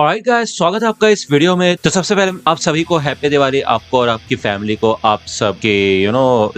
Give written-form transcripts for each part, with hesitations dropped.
Alright guys, स्वागत है आपका इस वीडियो में। तो सबसे पहले आप सभी को हैप्पी दिवाली, आपको और आपकी फैमिली को, आप सबके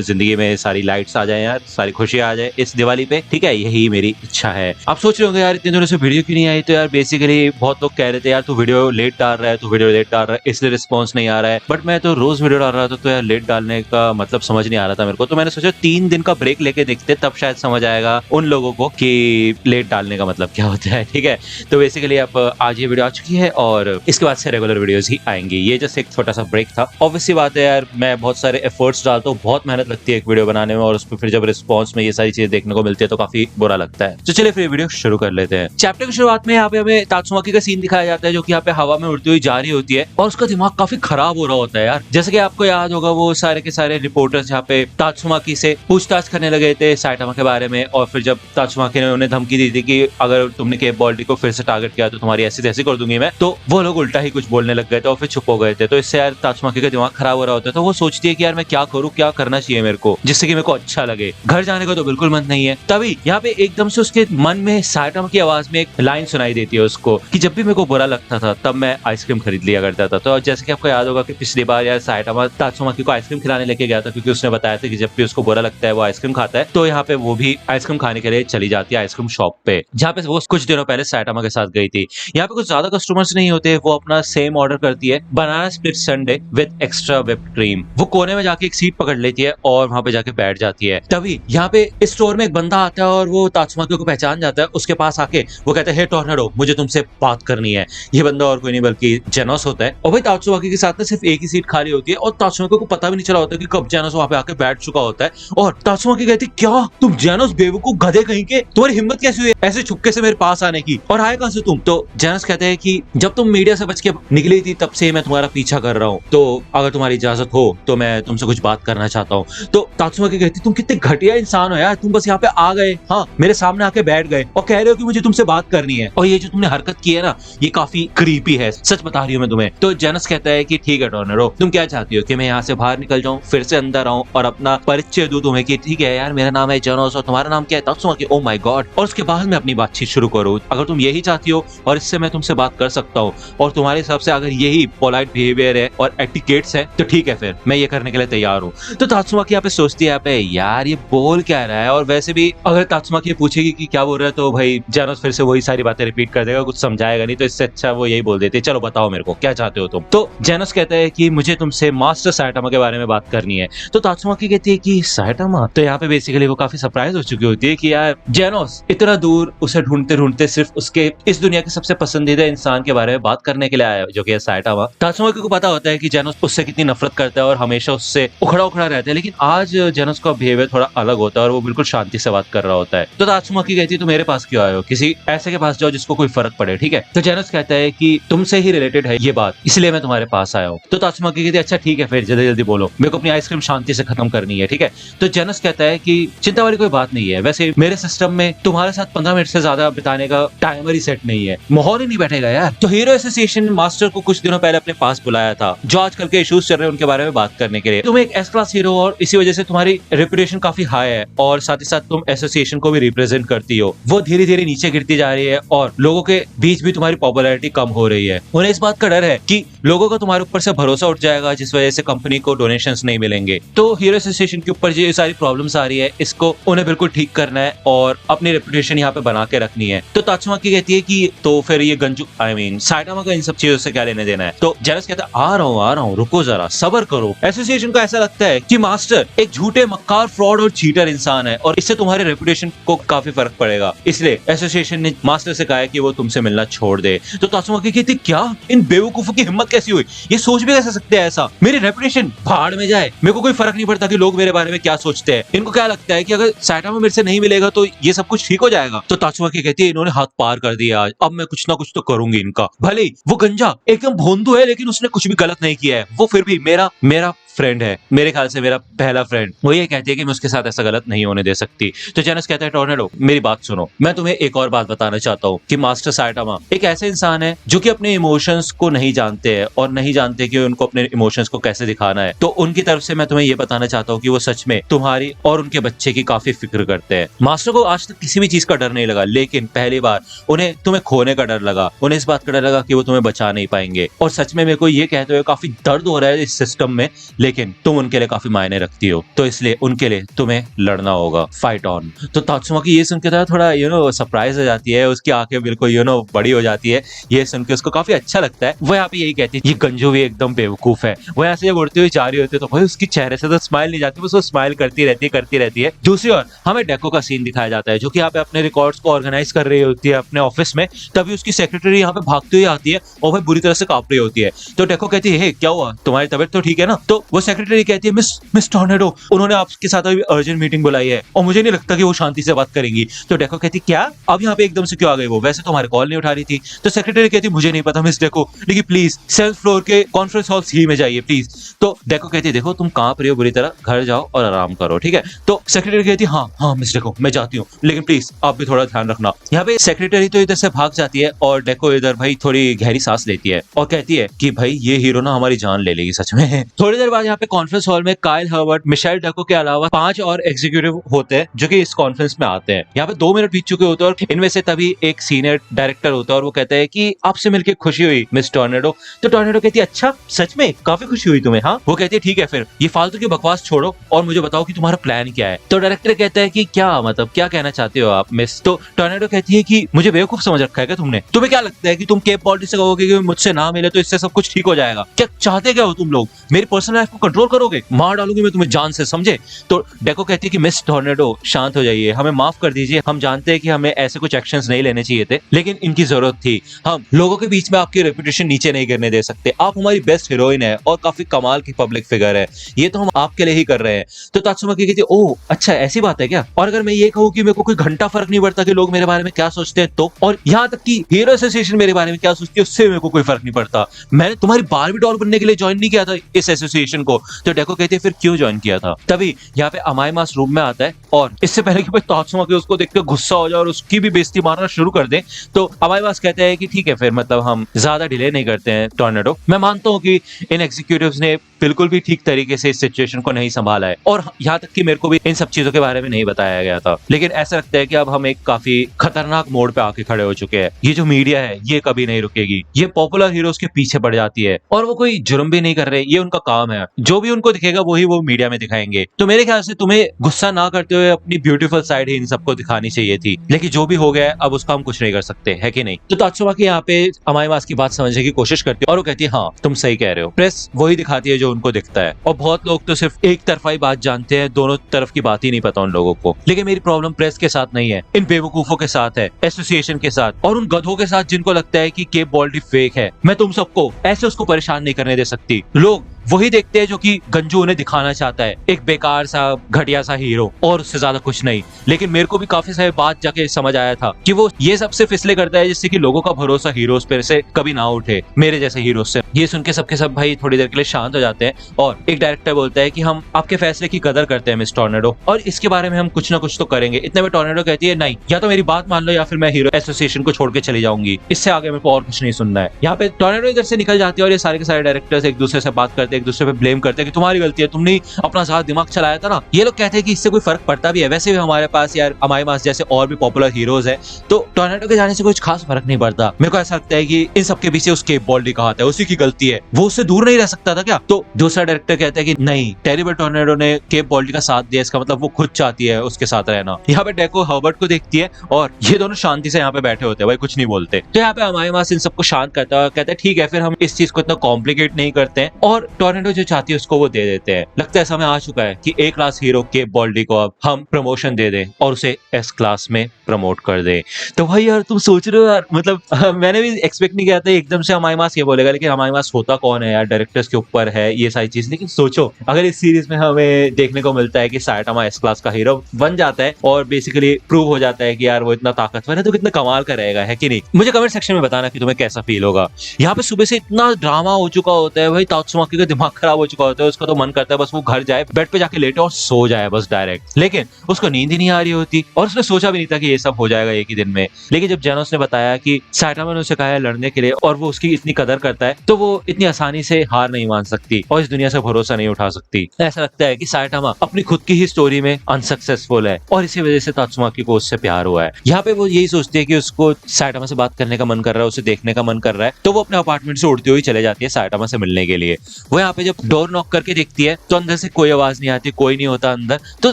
जिंदगी में सारी लाइट्स आ जाए यार, सारी खुशियां आ जाए इस दिवाली पे। ठीक है, यही मेरी इच्छा है। आप सोच रहे होंगे यार इतने दिनों से वीडियो क्यों नहीं आई। तो यार बेसिकली बहुत लोग कह रहे थे यार तू वीडियो लेट डाल रहा है, तू वीडियो लेट डाल रहा है, इसलिए रिस्पॉन्स नहीं आ रहा है। बट मैं तो रोज वीडियो डाल रहा था, तो यार लेट डालने का मतलब समझ नहीं आ रहा था मेरे को। तो मैंने सोचा 3 दिन का ब्रेक लेके देखते, तब शायद समझ आएगा उन लोगों को कि लेट डालने का मतलब क्या होता है। ठीक है, तो बेसिकली अब आज ये वीडियो आ चुकी है और इसके बाद से रेगुलर वीडियोस ही आएंगी। ये जस्ट एक छोटा सा ब्रेक था। ऑब्वियसली बात है यार, मैं बहुत सारे एफर्ट्स डालता हूँ, बहुत मेहनत लगती है एक वीडियो बनाने में, और उसमें फिर जब रिस्पॉन्स में ये सारी चीजें देखने को मिलती है तो काफी बुरा लगता है। तो चलिए फिर वीडियो शुरू कर लेते हैं। चैप्टर की शुरुआत में यहाँ पे हमें तात्सुमाकी का सीन दिखाया जाता है, जो कि यहाँ पे हवा में उड़ती हुई जा रही होती है और उसका दिमाग काफी खराब हो रहा होता है यार। जैसे कि आपको याद होगा, वो सारे के सारे रिपोर्टर्स यहाँ पे तात्सुमाकी से पूछताछ करने लगे थे साइटामा के बारे में, और फिर जब तात्सुमाकी ने उन्हें धमकी दी थी कि अगर तुमने केप बॉल्टी को फिर से टारगेट किया तो तुम्हारी ऐसी तैसी कर दूंगी मैं, तो वो लोग उल्टा ही कुछ बोलने लग गए थे और फिर चुप हो गए थे। तो इससे यार तात्सुमाकी का दिमाग खराब हो रहा होता है। तो वो सोचती है कि यार मैं क्या करूँ, क्या करना चाहिए मेरे को जिससे कि मेरे को अच्छा लगे। घर जाने का तो बिल्कुल मन नहीं है। तभी यहाँ पे एकदम से उसके मन में साइटामा की आवाज में एक लाइन सुनाई देती है उसको कि जब भी मेरे को बुरा लगता था तब मैं आइसक्रीम खरीद लिया करता था। तो जैसे कि आपको याद होगा कि पिछली बार यार साइटामा तात्सुमाकी को आइसक्रीम खिलाने लेके गया था, क्योंकि उसने बताया था कि जब भी उसको बुरा लगता है वो आइसक्रीम खाता है। तो यहाँ पे वो भी आइसक्रीम खाने के लिए चली जाती है आइसक्रीम शॉप पे, जहाँ पे वो कुछ दिनों पहले साइटामा के साथ गई थी। यहाँ पे कुछ ज्यादा कस्टमर्स नहीं होते, वो अपना सेम ऑर्डर करती है, banana split sundae with extra whipped cream. वो कोने में जाके एक सीट पकड़ लेती है और वहां पे जाके बैठ जाती है। तभी यहाँ पे इस स्टोर में एक बंदा आता है और वो तात्सुमाकी को पहचान जाता है। उसके पास आके वो कहता है, हे टॉर्नेडो, मुझे तुमसे बात करनी है। ये बंदा और कोई नहीं बल्कि जेनोस होता है। और भाई तात्सुमाकी के साथ में सिर्फ एक ही सीट खाली होती है और तात्सुमाकी को पता भी नहीं चला होता कि कब जेनोस वहां पे आके बैठ चुका होता है। और तात्सुमाकी कहती, क्या तुम जेनोस बेवकूफ गधे कहीं के, तुम्हारी हिम्मत कैसे हुई ऐसे चुपके से मेरे पास आने की, और आए कहां से तुम। तो जेनोस कहते हैं कि जब तुम मीडिया से बच के निकली थी तब से मैं तुम्हारा पीछा कर रहा हूँ, तो अगर तुम्हारी इजाजत हो तो मैं तुमसे कुछ बात करना चाहता हूँ। तो तात्सुमाकी कहती, तुम कितने घटिया इंसान हो यार, तुम बस यहाँ पे आ गए, हाँ मेरे सामने आके बैठ गए और कह रहे हो कि मुझे तुमसे बात करनी है, और ये जो तुमने हरकत की है ना ये काफी क्रीपी है, सच बता रही हूँ मैं तुम्हें। तो जेनस कहता है कि ठीक है टॉर्नेडो, तुम क्या चाहती हो कि मैं यहाँ से बाहर निकल जाऊँ, फिर से अंदर आऊँ और अपना परिचय दूं तुम्हें कि ठीक है यार मेरा नाम है जेनोस और तुम्हारा नाम क्या है, तात्सुमाकी। Oh my God. और उसके बाद मैं अपनी बातचीत शुरू करूँ, अगर तुम यही चाहती हो और इससे मैं तुमसे बात कर सकता हूँ और तुम्हारे हिसाब से अगर यही पोलाइट बिहेवियर है और एटिकेट्स है तो ठीक है, फिर मैं ये करने के लिए तैयार हूँ। तो तात्सुमाकी यहाँ पे सोचती है यहाँ पे, यार ये बोल क्या रहा है। और वैसे भी अगर तात्सुमाकी ये पूछेगी कि क्या बोल रहा है तो भाई जेनोस फिर से वही सारी बातें रिपीट कर देगा, कुछ समझाएगा नहीं। तो इससे अच्छा वो यही बोल देती है, चलो बताओ मेरे को क्या चाहते हो तुम। तो जेनोस कहता है कि मुझे तुमसे मास्टर साइटामा के बारे में बात करनी है। तो तात्सुमाकी कहती है कि साइटामा। तो यहाँ पे बेसिकली वो काफी सरप्राइज हो चुकी होती है कि यार जेनोस इतना दूर उसे ढूंढते ढूंढते सिर्फ उसके इस दुनिया के सबसे पसंदीदा इंसान के बारे में बात करने के लिए आया, जो कि है साइटामा। तात्सुमाकी को पता होता है कि जेनोस उससे कितनी नफरत करता है और हमेशा उससे उखड़ा उखड़ा रहता है, लेकिन आज जेनोस का बिहेवियर थोड़ा अलग होता है और वो बिल्कुल शांति से बात कर रहा होता है। तो तात्सुमाकी कहती है, तो मेरे पास क्यों आए हो, किसी ऐसे के पास जाओ जिसको कोई फर्क पड़े। ठीक है, तो जेनोस कहता है कि तुमसे ही रिलेटेड है ये बात, इसलिए मैं तुम्हारे पास आया हूँ। तो तात्सुमाकी कहती है, अच्छा ठीक है फिर जल्दी जल्दी बोलो, मेरे को अपनी आइसक्रीम शांति से खत्म करनी है। ठीक है, तो जेनोस कहता है कि चिंता वाली कोई बात नहीं है, वैसे मेरे सिस्टम में तुम्हारे साथ 15 मिनट से ज्यादा बिताने का टाइमर ही सेट नहीं है, माहौल ही नहीं बैठेगा यार। तो हीरो एसोसिएशन मास्टर को कुछ दिनों पहले अपने पास बुलाया था, जो आजकल के इश्यूज चल रहे हैं उनके बारे में बात करने के लिए। तुम एक एस क्लास हीरो और इसी वजह से तुम्हारी रेपुटेशन काफी हाई है, और साथ ही साथ तुम एसोसिएशन को भी रिप्रेजेंट करती हो। वो धीरे धीरे नीचे गिरती जा रही है और लोगों के बीच भी तुम्हारी पॉपुलैरिटी कम हो रही है। उन्हें इस बात का डर है कि लोगों का तुम्हारे ऊपर से भरोसा उठ जाएगा, जिस वजह से कंपनी को डोनेशंस नहीं मिलेंगे। तो हीरो एसोसिएशन के ऊपर जो सारी प्रॉब्लम्स आ रही है, इसको उन्हें बिल्कुल ठीक करना है और अपनी रेपुटेशन यहाँ पे बना के रखनी है। तो तात्सुमाकी कहती है कि तो फिर ये गंजू साइटामा का इन सब चीजों से क्या लेने देना है। तो जेनोस कहता है, आ रहा हूँ, रुको जरा सब्र करो। एसोसिएशन को ऐसा लगता है कि मास्टर एक झूठे मक्कार, फ्रॉड और चीटर इंसान है और इससे तुम्हारे रेपुटेशन को काफी फर्क पड़ेगा, इसलिए एसोसिएशन ने मास्टर से कहा है कि वो तुमसे मिलना छोड़ दे। तो तात्सुमाकी कहती, क्या इन बेवकूफों की हिम्मत कैसी हुई, ये सोच भी कैसे सकते हैं ऐसा, मेरी रेपुटेशन भाड़ में जाए, मेरे को कोई फर्क नहीं पड़ता कि लोग मेरे बारे में क्या सोचते हैं। इनको क्या लगता है कि अगर साइटामा मेरे से नहीं मिलेगा तो ये सब कुछ ठीक हो जाएगा। तो तात्सुमाकी कहती है, इन्होंने हाथ पार कर दिया आज, अब मैं कुछ ना कुछ तो करूंगी इनका। भले वो गंजा एकदम भोंदू है लेकिन उसने कुछ भी गलत नहीं किया है, वो फिर भी मेरा फ्रेंड है, मेरे ख्याल से मेरा पहला फ्रेंड, वो ये कहती है कि मैं उसके साथ ऐसा गलत नहीं होने दे सकती। तो जेनस कहता है टोर्नेडो मेरी बात सुनो, मैं तुम्हें एक और बात बताना चाहता हूँ कि मास्टर साइटामा एक ऐसे इंसान है जो कि अपने इमोशंस को नहीं जानते हैं और नहीं जानते कि उनको अपने इमोशंस को कैसे दिखाना है। तो उनकी तरफ से मैं तुम्हें ये बताना चाहता हूँ कि वो सच में तुम्हारी और उनके बच्चे की काफी फिक्र करते हैं। मास्टर को आज तक किसी भी चीज का डर नहीं लगा, लेकिन पहली बार उन्हें तुम्हें खोने का डर लगा, उन्हें इस बात का डर लगा कि वो तुम्हें बचा नहीं पाएंगे। और सच में मेरे को ये कहते हुए काफी दर्द हो रहा है इस सिस्टम में, लेकिन तुम उनके लिए काफी मायने रखती हो, तो इसलिए उनके लिए तुम्हें लड़ना होगा, फाइट ऑन। तो तात्सुमा की ये सुन के थोड़ा सरप्राइज हो जाती है, उसकी आंखें बिल्कुल बड़ी हो जाती है। ये सुन के उसको काफी अच्छा लगता है। वो यहाँ पे यही कहती है ये गंजू भी एकदम बेवकूफ है। वो यहाँ से जब उड़ती हुई जा रही होती है तो भाई उसकी चेहरे से तो स्माइल नहीं जाती, बस वो स्माइल करती रहती है। दूसरी ओर हमें डेको का सीन दिखाया जाता है जो कि यहाँ पे अपने रिकॉर्ड्स को ऑर्गेनाइज कर रही होती है अपने ऑफिस में। तभी उसकी सेक्रेटरी यहाँ पे भागती हुई आती है और भाई बुरी तरह से कांप रही होती है। तो डेको कहती है क्या हुआ, तुम्हारी तबीयत तो ठीक है ना? तो वो सेक्रेटरी कहती है मिस टोर्नेडो, उन्होंने आपके साथ अभी अर्जेंट मीटिंग बुलाई है और मुझे नहीं लगता कि वो शांति से बात करेंगी। तो डेको कहती क्या, अब यहाँ पे एकदम से क्यों आ गई वो, वैसे तो हमारे कॉल नहीं उठा रही थी। तो सेक्रेटरी कहती मुझे नहीं पता मिस डेको, लेकिन प्लीज 7th फ्लोर के कॉन्फ्रेंस हॉल सी में जाइए प्लीज। तो डेको कहती है देखो तुम कांप रही हो बुरी तरह, घर जाओ और आराम करो, ठीक है? तो सेक्रेटरी कहती है हाँ मिस डेको मैं जाती हूँ, लेकिन प्लीज आप भी थोड़ा ध्यान रखना। यहाँ पे सेक्रेटरी तो इधर से भाग जाती है और डेको इधर भाई थोड़ी गहरी सांस लेती है और कहती है कि भाई ये हीरो ना हमारी जान ले लेगी सच में। थोड़ी देर बाद यहाँ पे कॉन्फ्रेंस हॉल में काइल हर्बर्ट, मिशेल डेको के अलावा 5 और एग्जीक्यूटिव होते हैं जो कि इस कॉन्फ्रेंस में आते हैं। यहाँ पे 2 मिनट बीत चुके होते हैं और इनमें से तभी एक सीनियर डायरेक्टर होता है और वो कहता है कि आपसे मिलकर खुशी हुई मिस टोर्नेडो। तो टोर्नेडो कहती है अच्छा सच में काफी खुशी हुई तुम्हें? हाँ। वो कहती है ठीक है फिर ये फालतू की बकवास छोड़ो और मुझे बताओ कि तुम्हारा प्लान क्या है। तो डायरेक्टर कहता है कि क्या मतलब क्या कहना चाहते हो आप मिस? तो टोर्नेडो कहती है कि मुझे बेवकूफ समझ रखा है क्या तुमने? तुम्हें क्या लगता है कि तुम केप बॉल्टी से कहोगे कि मुझसे ना मिले तो इससे सब कुछ ठीक हो जाएगा? क्या चाहते क्या हो तुम लोग? मेरी पर्सनल लाइफ को कंट्रोल करोगे? मार डालूंगी मैं तुम्हें जान से, समझे? तो डेको कहती है कि मिस टोर्नेडो शांत हो जाइए, हमें माफ कर दीजिए, हम जानते हैं कि हमें ऐसे कुछ एक्शंस नहीं लेने चाहिए थे, लेकिन इनकी जरूरत थी। हम लोगों के बीच में आपकी रेपुटेशन नीचे नहीं गिरने दे सकते। आप हमारी बेस्ट हीरोइन है और काफी कमाल की पब्लिक फिगर है, ये तो हम आपके लिए ही कर रहे हैं। तो तात्सुमा कहती है ओह अच्छा ऐसी बात है क्या? और अगर मैं ये कहूँ कि मेरे को कोई घंटा फर्क नहीं पड़ता कि लोग मेरे बारे में क्या सोचते हैं तो, और यहाँ तक कि हीरो एसोसिएशन मेरे बारे में क्या सोचती है उससे मेरे को कोई फर्क नहीं पड़ता। मैंने तुम्हारी बारबी डॉल बनने के लिए ज्वाइन नहीं किया था इस एसोसिएशन को। तो डेको कहती है फिर क्यों ज्वाइन किया था? तभी यहाँ पे अमाईमास रूम में आता है और इससे पहले कि तात्सुमा के उसको देखकर गुस्सा हो जाए और उसकी भी बेइज्जती मारना शुरू कर दे, तो अमाईमास कहते हैं कि ठीक है फिर मतलब हम ज्यादा डिले नहीं करते हैं टोर्नेडो। मैं मानता हूँ कि इन एग्जीक्यूटिव्स ने बिल्कुल भी ठीक तरीके से इस सिचुएशन को नहीं संभाला है और यहाँ तक कि मेरे को भी इन सब चीजों के बारे में नहीं बताया गया था, लेकिन ऐसा लगता है कि अब हम एक काफी खतरनाक मोड़ पे आके खड़े हो चुके हैं। ये जो मीडिया है ये कभी नहीं रुकेगी, ये पॉपुलर हीरोज के पीछे पड़ जाती है और वो कोई जुर्म भी नहीं कर रहे, ये उनका काम है, जो भी उनको दिखेगा वही वो मीडिया में दिखाएंगे। तो मेरे ख्याल से तुम्हें गुस्सा ना करते हुए अपनी ब्यूटीफुल साइड ही इन सबको दिखानी चाहिए थी, लेकिन जो भी हो गया है अब उसका हम कुछ नहीं कर सकते, है कि नहीं? तो तात्सुमा की यहाँ पे अमाईमास की बात समझने की कोशिश करती है और वो कहती है हाँ तुम सही कह रहे हो, प्रेस वही दिखाती है जो उनको दिखता है और बहुत लोग तो सिर्फ एक तरफा ही बात जानते हैं, दोनों तरफ की बात ही नहीं पता उन लोगों को। लेकिन मेरी प्रॉब्लम प्रेस के साथ नहीं है, इन बेवकूफों के साथ है, एसोसिएशन के साथ और उन गधों के साथ जिनको लगता है कि केप बॉल्टी फेक है। मैं तुम सबको ऐसे उसको परेशान नहीं करने दे सकती। लोग वही देखते हैं जो कि गंजू उन्हें दिखाना चाहता है, एक बेकार सा घटिया सा हीरो और उससे ज्यादा कुछ नहीं। लेकिन मेरे को भी काफी सारी बात जाके समझ आया था कि वो ये सब सिर्फ इसलिए करता है जिससे कि लोगों का भरोसा हीरोज पर से कभी ना उठे, मेरे जैसे हीरोज से। ये सुन के सबके सब भाई थोड़ी देर के लिए शांत हो जाते हैं और एक डायरेक्टर बोलता है कि हम आपके फैसले की कदर करते हैं मिस टोर्नेडो और इसके बारे में हम कुछ ना कुछ तो करेंगे। इतने में टोर्नेडो कहती है नहीं, या तो मेरी बात मान लो या फिर मैं हीरो एसोसिएशन को छोड़ के चली जाऊंगी, इससे आगे मेरे को और कुछ नहीं सुनना है। यहाँ पे टोर्नेडो इधर से निकल जाती है और ये सारे के सारे डायरेक्टर्स एक दूसरे से बात करते हैं, एक दूसरे पे ब्लेम करते हैं कि तुम्हारी गलती है, तुमने अपना ज्यादा दिमाग चलाया था ना। ये लोग कहते हैं कि इससे कोई फर्क पड़ता भी है, वैसे भी हमारे पास यार अमाईमास जैसे और भी पॉपुलर हीरोज है, तो टोर्नेडो के जाने से कुछ खास फर्क नहीं पड़ता। मेरे को ऐसा लगता है कि इन सबके पीछे उस केप बॉल्टी का हाथ है, उसी की गलती है, वो उससे दूर नहीं रह सकता था क्या? तो दूसरा डायरेक्टर कहता है कि नहीं, टेरिबल टोर्नेडो ने केप बॉल्टी का साथ दिया, इसका मतलब वो खुद चाहती है उसके साथ रहना। यहाँ पे डेको हर्बर्ट को देखती है और ये दोनों शांति से यहाँ पे बैठे होते हैं, भाई कुछ नहीं बोलते। तो यहाँ पे अमाईमास इन सबको शांत करता है, कहता है ठीक है फिर हम इस चीज को इतना कॉम्प्लिकेट नहीं करते हैं और टोर्नेडो जो चाहती है उसको वो दे देते हैं। लगता है समय आ चुका है कि ए क्लास हीरो केप बॉल्टी को अब हम प्रमोशन दे दें और उसे एस क्लास में प्रमोट कर दे। तो भाई यार तुम सोच रहे हो यार, मतलब मैंने भी एक्सपेक्ट नहीं किया था एकदम से अमाईमास ये बोलेगा, लेकिन अमाईमास होता कौन है यार, डायरेक्टर्स के ऊपर है ये सारी चीज। लेकिन सोचो अगर इस सीरीज में हमें देखने को मिलता है कि साइटामा एस क्लास का हीरो बन जाता है और बेसिकली प्रूव हो जाता है कि यार वो इतना ताकतवर है, तो कितना कमाल का रहेगा, है कि नहीं? मुझे कमेंट सेक्शन में बताना कि तुम्हें कैसा फील होगा। यहाँ पे सुबह से इतना ड्रामा हो चुका होता है भाई, तात्सुमा के दिमाग खराब हो चुका होता है, उसका तो मन करता है बस वो घर जाए, बेड पे जाके लेटे और सो जाए बस डायरेक्ट। लेकिन उसको नींद ही नहीं आ रही होती और उसने सोचा भी नहीं था कि ये सब हो जाएगा एक ही दिन में। लेकिन जब जेनोस ने बताया कि साइटामा ने उसे कहा है लड़ने के लिए और वो उसकी इतनी कदर करता है, तो वो इतनी आसानी से हार नहीं मान सकती और इस दुनिया से भरोसा नहीं उठा सकती। ऐसा लगता है कि साइटामा अपनी खुद की ही स्टोरी में अनसक्सेसफुल है और इसी वजह से तात्सुमाकी को उससे प्यार हुआ है। यहाँ पे वो यही सोचती है कि उसको साइटामा से बात करने का मन कर रहा है, उसे देखने का मन कर रहा है, तो वो अपने अपार्टमेंट से उड़ती हुई चले जाती है साइटामा से मिलने के लिए। वो यहाँ पे जब डोर नॉक करके देखती है तो अंदर से कोई आवाज नहीं आती, कोई नहीं होता अंदर। तो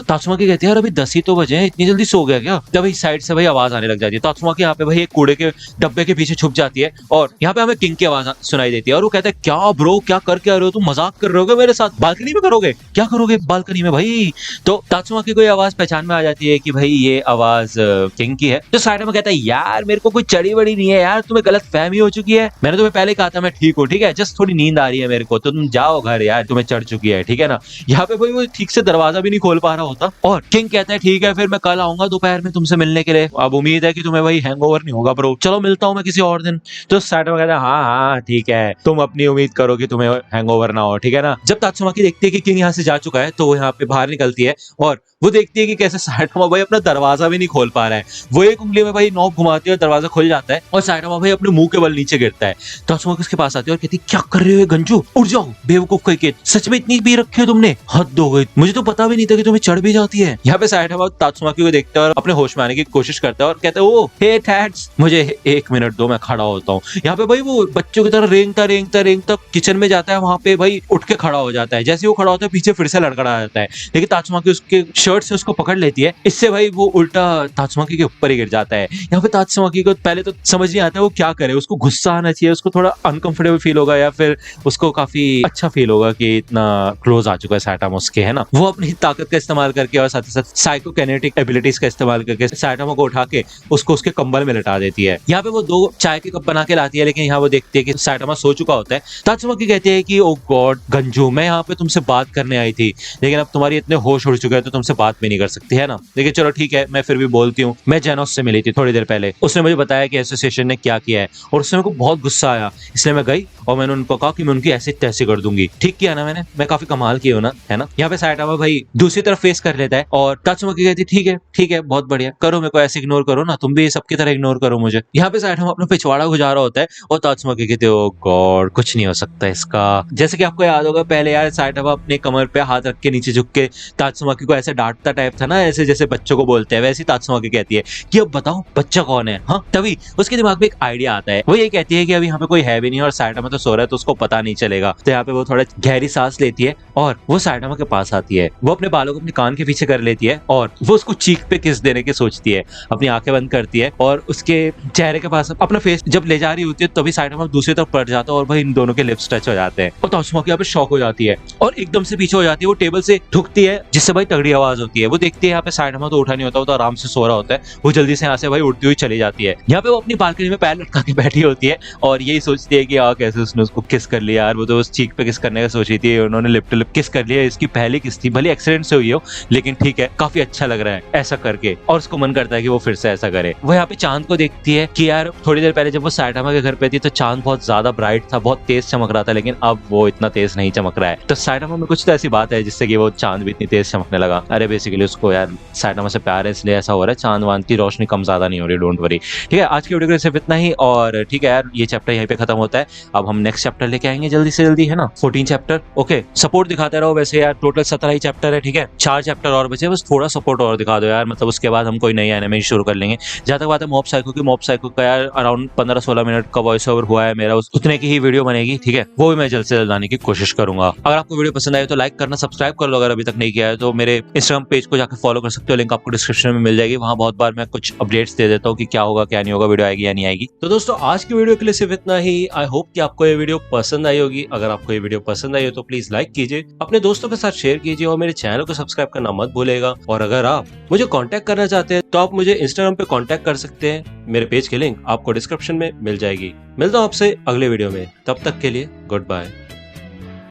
तात्सुमाकी कहती है यार अभी 10 ही तो बजे हैं, इतनी जल्दी सो गया क्या? तब इस साइड से भाई आवाज आने लग जाती है। तात्सुमाकी यहाँ पे भाई एक कूड़े के डब्बे के पीछे छुप जाती है और यहाँ पे हमें किंग की आवाज सुनाई देती है और वो कहता है क्या ब्रो क्या करके आ रहे हो तुम, मजाक कर रहे हो मेरे साथ, बालकनी में करोगे क्या करोगे बालकनी में भाई? तो तात्सुमाकी को आवाज पहचान में आ जाती है कि भाई ये आवाज किंग की है। तो साइटामा कहता है यार मेरे को कोई चढ़ी बड़ी नहीं है यार, तुम्हें गलत फहमी हो चुकी है, मैंने तुम्हें पहले कहा था मैं ठीक हूँ, ठीक है, जस्ट थोड़ी नींद आ रही है मेरे को, तो तुम जाओ घर यार, तुम्हें चढ़ चुकी है, ठीक है ना। यहाँ पे भाई वो ठीक से दरवाजा भी नहीं खोल पा रहा होता और किंग कहता है ठीक है फिर मैं कल आऊंगा दोपहर में तुमसे मिलने के लिए, अब उम्मीद है कि तुम्हें भाई हैंगओवर नहीं होगा ब्रो, चलो मिलता हूँ मैं किसी और दिन। तो साइटामा कहता है हाँ हाँ ठीक है, तुम अपनी उम्मीद करो कि तुम्हें हैंगओवर ना हो, ठीक है ना। जब तात्सुमाकी देखती है कि किंग यहाँ से जा चुका है तो वो यहाँ पे बाहर निकलती है और वो देखती है कि कैसे साइटामा भाई अपना दरवाजा भी नहीं खोल पा रहा है। वो एक उंगली में भाई नॉब घुमाती है और दरवाजा खुल जाता है और साइटामा भाई अपने मुंह के बल नीचे गिरता है। तात्सुमाकी उसके पास आती है और कहती है क्या कर रहे हो गंजू, उठ जाओ बेवकूफ कह के, सच में इतनी पी रखी हो तुमने, हद हो गई, मुझे तो पता भी नहीं था कि तुम्हें चढ़ भी जाती है। यहाँ पे साइटामा तात्सुमाकी को देखता है और अपने होश में आने की कोशिश करता है और कहता है ओ हे थैट्स, मुझे 1 मिनट दो मैं खड़ा होता हूँ। यहाँ पे भाई वो बच्चों की तरह रेंगता किचन में जाता है, वहां पे भाई उठ के खड़ा हो जाता है। जैसे वो खड़ा होता है पीछे फिर से लड़खड़ा जाता है, लेकिन तात्सुमाकी उसके शर्ट से उसको पकड़ लेती है। इससे भाई वो उल्टा तात्सुमाकी के ऊपर ही गिर जाता है। यहाँ पे तात्सुमाकी को पहले तो समझ नहीं आता वो क्या करे, उसको गुस्सा आना चाहिए, उसको थोड़ा अनकंफर्टेबल फील होगा या फिर उसको काफी अच्छा फील होगा कि इतना क्लोज आ चुका है साइटामा उसके, है ना। वो अपनी ताकत का इस्तेमाल करके और साथ ही साथ साइकोकिनेटिक एबिलिटीज का इस्तेमाल करके साइटामा को उठा के उसको उसके कंबल में लटा देती है। यहाँ पे वो 2 चाय के कप बना के लाती है, लेकिन यहाँ वो देखती है कि साइटामा सो चुका होता है। तात्सुमाकी कहती है कि ओ गॉड गंजू, मैं यहाँ पे तुमसे बात करने आई थी, लेकिन अब तुम्हारी इतने होश उड़ चुके हैं तो तुमसे बात भी नहीं कर सकती, है ना। लेकिन चलो ठीक है, मैं फिर भी बोलती हूँ, मैं जेनोस से मिली थी थोड़ी देर पहले, उसने मुझे बताया कि एसोसिएशन ने क्या किया है और उससे मेरे को बहुत गुस्सा आया, इसलिए मैं गई और मैंने उनको कहा कि मैं उनकी ऐसी तैसी कर दूंगी। ठीक किया ना मैंने, मैं काफी कमाल की हूँ ना, है ना। यहाँ पे साइटामा भाई दूसरी तरफ फेस कर लेता है और तात्सुमाकी कहती ठीक है बहुत बढ़िया, करो मेरे को ऐसे इग्नोर करो ना, तुम भी सबकी तरह इग्नोर करो मुझे। यहाँ पे साइटामा अपना पिछवाड़ा गुजारा होता है और तात्सुमाकी कहती है ओ गॉड कुछ नहीं हो सकता इसका। जैसे कि आपको याद होगा पहले यार साइटामा अपने कमर पे हाथ रख के नीचे झुक के तात्सुमाकी को ऐसे डांटता टाइप था ना, ऐसे जैसे बच्चों को बोलते हैं, वैसे तात्सुमाकी कहती है कि अब बताओ बच्चा कौन है। हाँ, तभी उसके दिमाग में एक आइडिया आता है, वो ये कहती है कि अभी यहाँ पे कोई है भी नहीं और साइटामा तो सो रहा है तो उसको पता नहीं चलेगा। तो यहाँ पे वो थोड़ा गहरी सांस लेती है और वो साइटामा के पास आती है, वो अपने बालों को अपने कान के पीछे कर लेती है और वो उसको चीक पे किस देने की सोचती है, अपनी आंखें बंद करती है और उसके चेहरे के पास अपना फेस जब ले जा रही होती है तभी साइटामा दूसरी तरफ पड़ जाता है और भाई इन दोनों के लिप्स टच हो जाते हैं और तात्सुमाकी यहाँ पे शॉक हो जाती है और एकदम से पीछे हो जाती है, वो टेबल से ठुकती है जिससे भाई तगड़ी आवाज होती है। वो देखती है यहाँ पे साइटामा तो उठा नहीं होता, वो तो आराम से सो रहा होता है, वो जल्दी से यहाँ से भाई उठती हुई चली जाती है। यहाँ पे वो अपनी बालकनी में पैर लटका के बैठी होती है और यही सोचती है कि यार कैसे उसने उसको किस कर लिया यार, वो तो उस चीक पे किस करने का सोची थी, उन्होंने लिप टू लिप किस कर लिया, इसकी पहली किस थी, भले एक्सीडेंट से हुई हो लेकिन ठीक है काफी अच्छा लग रहा है ऐसा करके और उसको मन करता है कि वो फिर से ऐसा करे। वो यहाँ पे चांद को देखती है कि यार थोड़ी देर पहले जब वो साइटामा के घर पे थी तो चांद बहुत ज्यादा ब्राइट था, बहुत तेज चमक रहा था, लेकिन अब वो इतना तेज नहीं चमक रहा है। तो साइटामा में कुछ तो ऐसी बात है जिससे कि वो चांद भी इतनी तेज चमकने लगा। अरे बेसिकली उसको यार साइटामा से प्यार है इसलिए ऐसा हो रहा है, चांद वांद की रोशनी कम ज्यादा नहीं हो रही, डोंट वरी। ठीक है, आज की वीडियो को सिर्फ इतना ही और ठीक है यार, ये चैप्टर यहीं पे खत्म होता है। अब हम नेक्स्ट चैप्टर लेके आएंगे जल्दी से जल्दी, है ना, 14 चैप्टर। ओके, सपोर्ट दिखाते रहो। वैसे यार टोटल 17 ही चैप्टर है, ठीक है, 4 चैप्टर और बचे, बस थोड़ा सपोर्ट और दिखा दो यार, मतलब उसके बाद हम कोई नई एनिमे शुरू कर लेंगे। जहां तक बात है मॉब साइको की, मॉब साइको का यार अराउंड 15-16 मिनट का वॉइस ओवर हुआ है मेरा, उतने की ही वीडियो बनेगी, ठीक है, वो भी मैं जल्द से जल्द लाने की कोशिश करूंगा। अगर आपको वीडियो पसंद आए तो लाइक करना, सब्सक्राइब कर लो अगर अभी तक नहीं किया है तो मेरे इंस्टाग्राम पेज को जाकर फॉलो कर सकते हो, लिंक आपको डिस्क्रिप्शन में मिल जाएगी। वहां बहुत बार मैं कुछ अपडेट्स दे देता हूँ कि क्या होगा क्या नहीं होगा, वीडियो आएगी या नहीं आएगी। तो दोस्तों आज की वीडियो के लिए सिर्फ इतना ही। आई होप कि आपको ये वीडियो पसंद आई होगी। अगर आपको ये वीडियो पसंद आई हो तो प्लीज लाइक कीजिए, अपने दोस्तों के साथ शेयर कीजिए और मेरे चैनल को सब्सक्राइब करना मत भूलेगा। और अगर आप मुझे कांटेक्ट करना चाहते हैं तो आप मुझे इंस्टाग्राम पे कांटेक्ट कर सकते हैं, मेरे पेज की लिंक आपको डिस्क्रिप्शन में मिल जाएगी। मिलता हूँ आपसे अगले वीडियो में, तब तक के लिए गुड बाय।